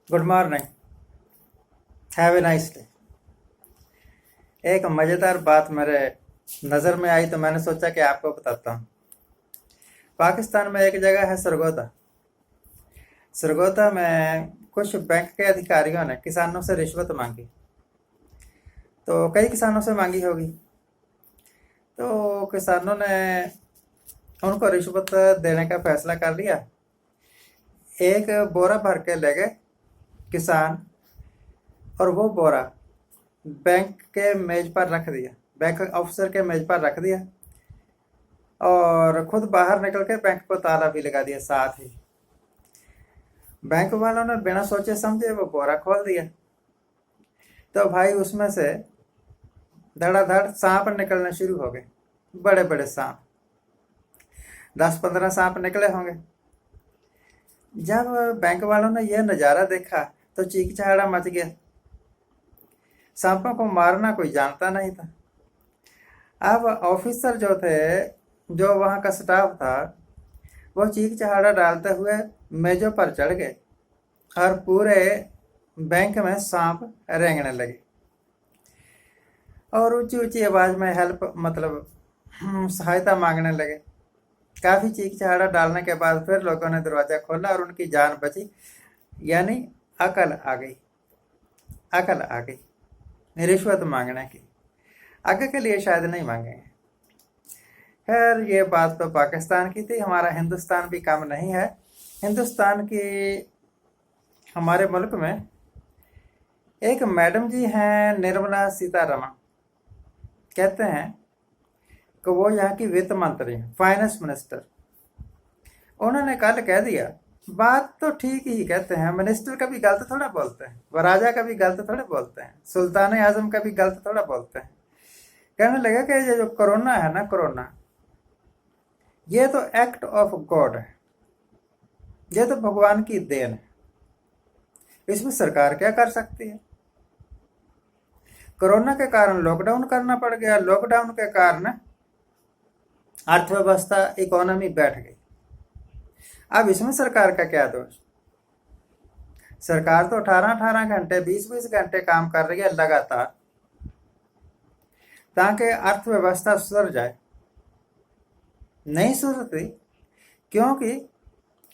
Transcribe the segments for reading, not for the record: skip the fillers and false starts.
Good morning. Have a nice day. एक मज़ेदार बात मेरे नज़र में आई तो मैंने सोचा कि आपको बताता हूँ। पाकिस्तान में एक जगह है सरगोदा। सरगोदा में कुछ बैंक के अधिकारियों ने किसानों से रिश्वत मांगी, तो कई किसानों से मांगी होगी। तो किसानों ने उनको रिश्वत देने का फैसला कर लिया। एक बोरा भर के ले गए किसान, और वो बोरा बैंक के मेज पर रख दिया, बैंक ऑफिसर के मेज पर रख दिया, और खुद बाहर निकल के बैंक को ताला भी लगा दिया साथ ही। बैंक वालों ने बिना सोचे समझे वो बोरा खोल दिया, तो भाई उसमें से धड़ाधड़ सांप निकलने शुरू हो गए। बड़े बड़े सांप, 10-15 सांप निकले होंगे। जब बैंक वालों ने यह नज़ारा देखा तो चीख चहाड़ा मच गया। सांपों को मारना कोई जानता नहीं था। अब ऑफिसर जो थे, जो वहाँ का स्टाफ था, वो चीख चहाड़ा डालते हुए मेजों पर चढ़ गए और पूरे बैंक में सांप रेंगने लगे और ऊंची ऊंची आवाज़ में हेल्प मतलब सहायता मांगने लगे। काफ़ी चीख चहाड़ा डालने के बाद फिर लोगों ने दरवाज़ा खोला और उनकी जान बची, यानी अकल आ गई। अकल आ गई रिश्वत मांगने की। आगे के लिए शायद नहीं मांगेंगे। खैर, ये बात तो पाकिस्तान की थी। हमारा हिंदुस्तान भी कम नहीं है। हिंदुस्तान की हमारे मुल्क में एक मैडम जी हैं, निर्मला सीतारमण। कहते हैं कि वो यहाँ की वित्त मंत्री हैं, फाइनेंस मिनिस्टर। उन्होंने कल कह दिया, बात तो ठीक ही कहते हैं, मिनिस्टर कभी गलत थोड़ा बोलते हैं, व राजा कभी गलत थोड़ा बोलते हैं, सुल्तान आजम कभी गलत थोड़ा बोलते हैं। कहने लगा कि ये जो कोरोना है ना, कोरोना, ये तो एक्ट ऑफ गॉड है, ये तो भगवान की देन है, इसमें सरकार क्या कर सकती है। कोरोना के कारण लॉकडाउन करना पड़ गया, लॉकडाउन के कारण अर्थव्यवस्था, इकोनॉमी बैठ गई। अब इसमें सरकार का क्या दोष। सरकार तो 18-18 घंटे, 20-20 घंटे काम कर रही है लगातार, ताकि अर्थव्यवस्था सुधर जाए। नहीं सुधरती क्योंकि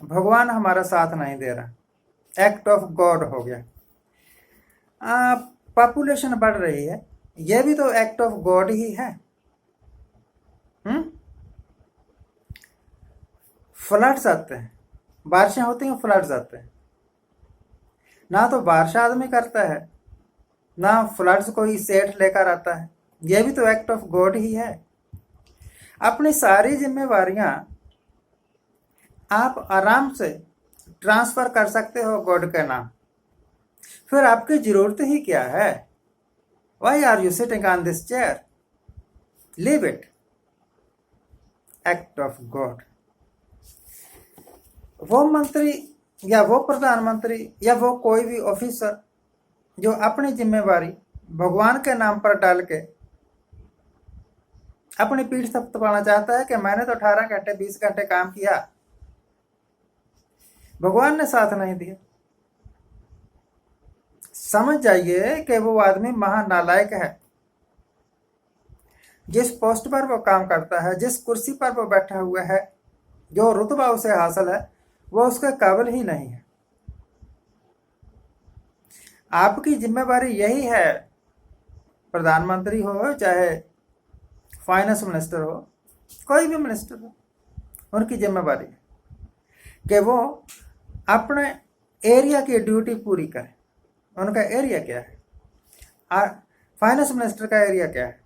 भगवान हमारा साथ नहीं दे रहा। एक्ट ऑफ गॉड हो गया। पॉपुलेशन बढ़ रही है, यह भी तो एक्ट ऑफ गॉड ही है। फ्लड्स आते हैं, बारिशें होती हैं, फ्लड्स आते हैं। ना तो बारिश आदमी करता है, ना फ्लड्स कोई सेठ लेकर आता है। यह भी तो एक्ट ऑफ गॉड ही है। अपनी सारी जिम्मेवारियां आप आराम से ट्रांसफर कर सकते हो गॉड के नाम। फिर आपकी जरूरत ही क्या है। Why are you sitting on this chair? Leave it. Act of God. वो मंत्री या वो प्रधानमंत्री या वो कोई भी ऑफिसर जो अपनी जिम्मेवारी भगवान के नाम पर डाल के अपनी पीठ थपथपाना चाहता है कि मैंने तो 18 घंटे 20 घंटे काम किया, भगवान ने साथ नहीं दिया। समझ जाइए कि वो आदमी महानालायक है। जिस पोस्ट पर वो काम करता है, जिस कुर्सी पर वो बैठा हुआ है, जो रुतबा उसे हासिल है, वो उसके काबिल ही नहीं है। आपकी जिम्मेवारी यही है, प्रधानमंत्री हो चाहे फाइनेंस मिनिस्टर हो, कोई भी मिनिस्टर हो, उनकी जिम्मेवारी है कि वो अपने एरिया की ड्यूटी पूरी करें। उनका एरिया क्या है? फाइनेंस मिनिस्टर का एरिया क्या है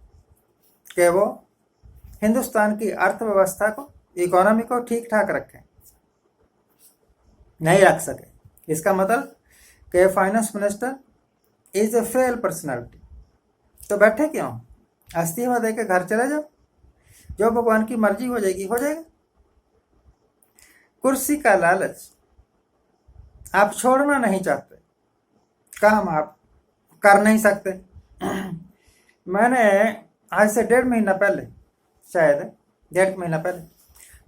कि वो हिंदुस्तान की अर्थव्यवस्था को, इकोनॉमी को ठीक ठाक रखें। नहीं रख सके, इसका मतलब कि finance minister is a fail personality. तो बैठे क्यों? इस्तीफा दे के घर चले जाओ, जो भगवान की मर्जी हो जाएगी हो जाएगा। कुर्सी का लालच आप छोड़ना नहीं चाहते, काम आप कर नहीं सकते। मैंने आज से 1.5 महीना पहले, शायद 1.5 महीना पहले,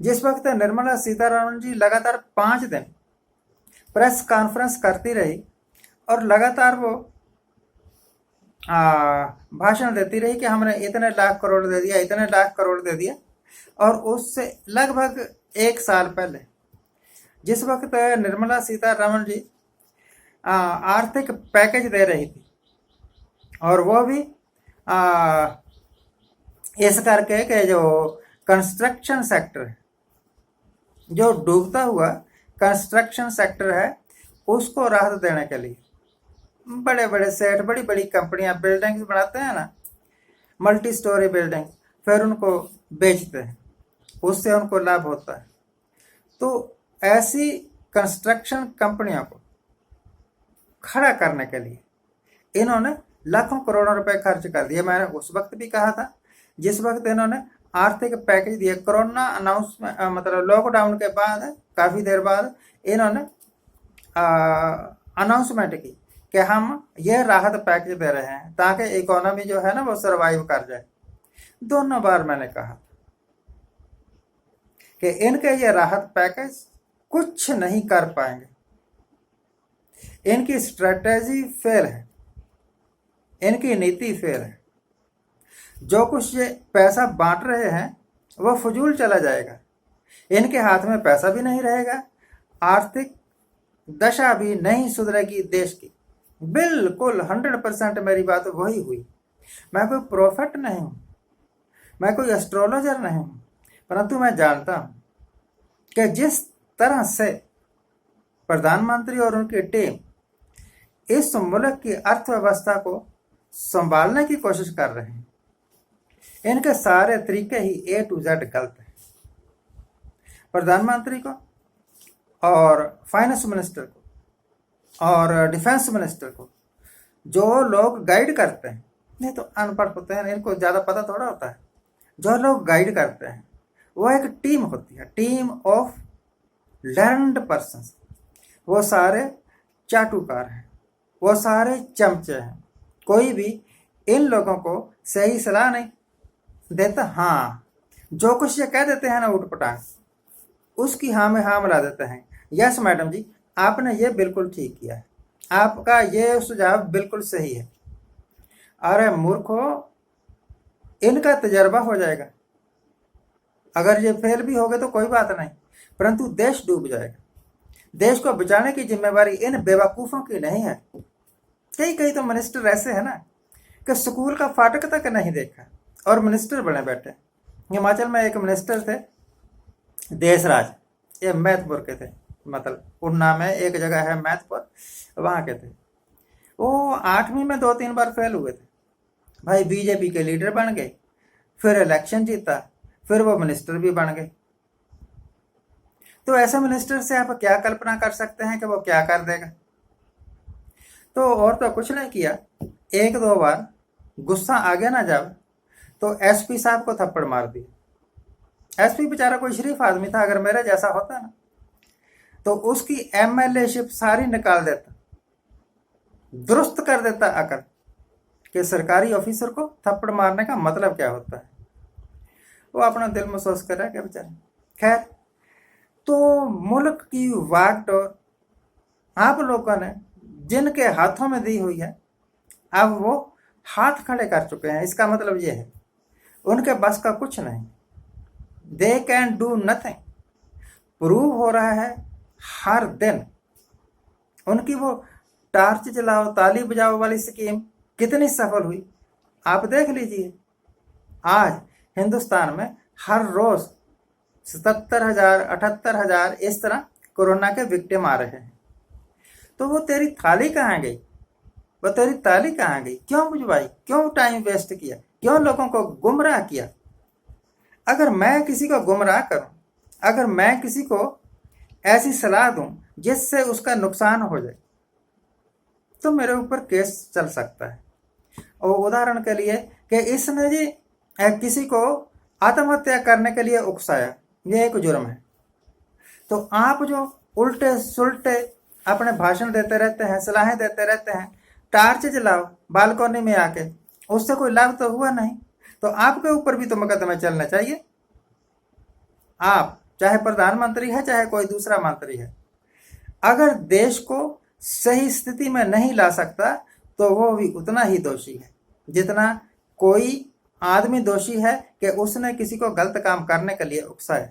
जिस वक्त निर्मला सीतारमण जी लगातार 5 दिन प्रेस कॉन्फ्रेंस करती रही और लगातार वो भाषण देती रही कि हमने इतने लाख करोड़ दे दिया, इतने लाख करोड़ दे दिया। और उससे लगभग 1 साल पहले, जिस वक्त निर्मला सीतारमण जी आर्थिक पैकेज दे रही थी, और वो भी इस करके कि जो कंस्ट्रक्शन सेक्टर है, जो डूबता हुआ कंस्ट्रक्शन सेक्टर है, उसको राहत देने के लिए बड़े बड़े सेठ, बड़ी बड़ी कंपनियां बिल्डिंग्स बनाते हैं ना, मल्टी स्टोरी बिल्डिंग, फिर उनको बेचते हैं, उससे उनको लाभ होता है। तो ऐसी कंस्ट्रक्शन कंपनियों को खड़ा करने के लिए इन्होंने लाखों करोड़ों रुपए खर्च कर दिए। मैंने उस वक्त भी कहा था जिस वक्त इन्होंने आर्थिक पैकेज दिए, कोरोना अनाउंसमेंट मतलब लॉकडाउन के बाद, काफ़ी देर बाद इन्होंने अनाउंसमेंट की कि हम ये राहत पैकेज दे रहे हैं ताकि इकोनॉमी जो है ना वो सरवाइव कर जाए। दोनों बार मैंने कहा कि इनके ये राहत पैकेज कुछ नहीं कर पाएंगे, इनकी स्ट्रेटेजी फेल है, इनकी नीति फेल है। जो कुछ ये पैसा बांट रहे हैं वो फजूल चला जाएगा, इनके हाथ में पैसा भी नहीं रहेगा, आर्थिक दशा भी नहीं सुधरेगी देश की। बिल्कुल 100% मेरी बात वही हुई। मैं कोई प्रोफेट नहीं हूं, मैं कोई एस्ट्रोलॉजर नहीं हूं, परंतु मैं जानता हूं कि जिस तरह से प्रधानमंत्री और उनकी टीम इस मुल्क की अर्थव्यवस्था को संभालने की कोशिश कर रहे हैं, इनके सारे तरीके ही A to Z गलत है। प्रधानमंत्री को और फाइनेंस मिनिस्टर को और डिफेंस मिनिस्टर को जो लोग गाइड करते हैं, नहीं तो अनपढ़ होते हैं, इनको ज़्यादा पता थोड़ा होता है, जो लोग गाइड करते हैं वो एक टीम होती है, टीम ऑफ लर्नड पर्सन्स। वो सारे चाटुकार हैं, वो सारे चमचे हैं, कोई भी इन लोगों को सही सलाह नहीं देता। हाँ, जो कुछ ये कह देते हैं ना उठपटांग, उसकी हाँ में हाँ मिला देते हैं। यस मैडम जी, आपने ये बिल्कुल ठीक किया है, आपका ये सुझाव बिल्कुल सही है। अरे मूर्खो, इनका तजर्बा हो जाएगा, अगर ये फेल भी हो गए तो कोई बात नहीं, परंतु देश डूब जाएगा। देश को बचाने की जिम्मेवारी इन बेवकूफ़ों की नहीं है। कई कई तो मिनिस्टर ऐसे हैं ना कि स्कूल का फाटक तक नहीं देखा और मिनिस्टर बने बैठे। हिमाचल में एक मिनिस्टर थे, देशराज, ये मैथपुर के थे, मतलब उन्ना में एक जगह है मैथपुर, वहाँ के थे। वो 8वीं में 2-3 बार फेल हुए थे भाई, बीजेपी के लीडर बन गए, फिर इलेक्शन जीता, फिर वो मिनिस्टर भी बन गए। तो ऐसे मिनिस्टर से आप क्या कल्पना कर सकते हैं कि वो क्या कर देगा। तो और तो कुछ नहीं किया, 1-2 बार गुस्सा आ गया ना जब, तो एसपी साहब को थप्पड़ मार दिया। एसपी बेचारा कोई शरीफ आदमी था, अगर मेरा जैसा होता ना तो उसकी एमएलए-शिप सारी निकाल देता, दुरुस्त कर देता अकल कि सरकारी ऑफिसर को थप्पड़ मारने का मतलब क्या होता है। वो अपना दिल महसूस कर रहा है क्या बेचारा। खैर, तो मुल्क की वागडोर आप लोगों ने जिनके हाथों में दी हुई है, अब वो हाथ खड़े कर चुके हैं। इसका मतलब ये है उनके बस का कुछ नहीं, they can do nothing. Prove हो रहा है हर दिन। उनकी वो टार्च जलाओ ताली बजाओ वाली स्कीम कितनी सफल हुई, आप देख लीजिए। आज हिंदुस्तान में हर रोज 77,000 78,000 इस तरह कोरोना के विक्टिम आ रहे हैं। तो वो तेरी थाली कहाँ गई, वो तेरी ताली कहाँ गई, क्यों बुझवाई, क्यों टाइम वेस्ट किया, क्यों लोगों को गुमराह किया। अगर मैं किसी को गुमराह करूं, अगर मैं किसी को ऐसी सलाह दूं जिससे उसका नुकसान हो जाए, तो मेरे ऊपर केस चल सकता है। और उदाहरण के लिए कि इसने जी किसी को आत्महत्या करने के लिए उकसाया, ये एक जुर्म है। तो आप जो उल्टे सुलटे अपने भाषण देते रहते हैं, सलाहें देते रहते हैं, टार्च जलाओ बालकनी में आके, उससे कोई लाभ तो हुआ नहीं, तो आपके ऊपर भी तो मुकदमे चलना चाहिए। आप चाहे प्रधानमंत्री है चाहे कोई दूसरा मंत्री है, अगर देश को सही स्थिति में नहीं ला सकता तो वो भी उतना ही दोषी है जितना कोई आदमी दोषी है कि उसने किसी को गलत काम करने के लिए उकसाया।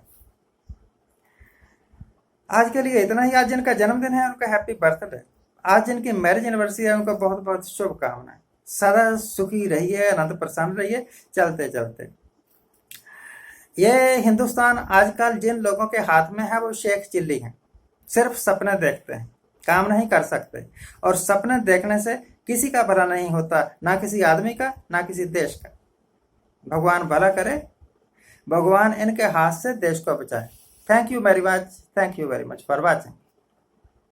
आज के लिए इतना ही। आज जिनका जन्मदिन है उनका हैप्पी बर्थडे। आज जिनकी मैरिज एनिवर्सरी है उनका बहुत बहुत शुभकामनाएं। सदा सुखी रहिए, आनंद प्रसन्न रहिए चलते चलते। ये हिंदुस्तान आजकल जिन लोगों के हाथ में है वो शेख चिल्ली हैं, सिर्फ सपने देखते हैं, काम नहीं कर सकते। और सपने देखने से किसी का भला नहीं होता, ना किसी आदमी का ना किसी देश का। भगवान भला करे, भगवान इनके हाथ से देश को बचाए। Thank you very much, thank you very much for watching.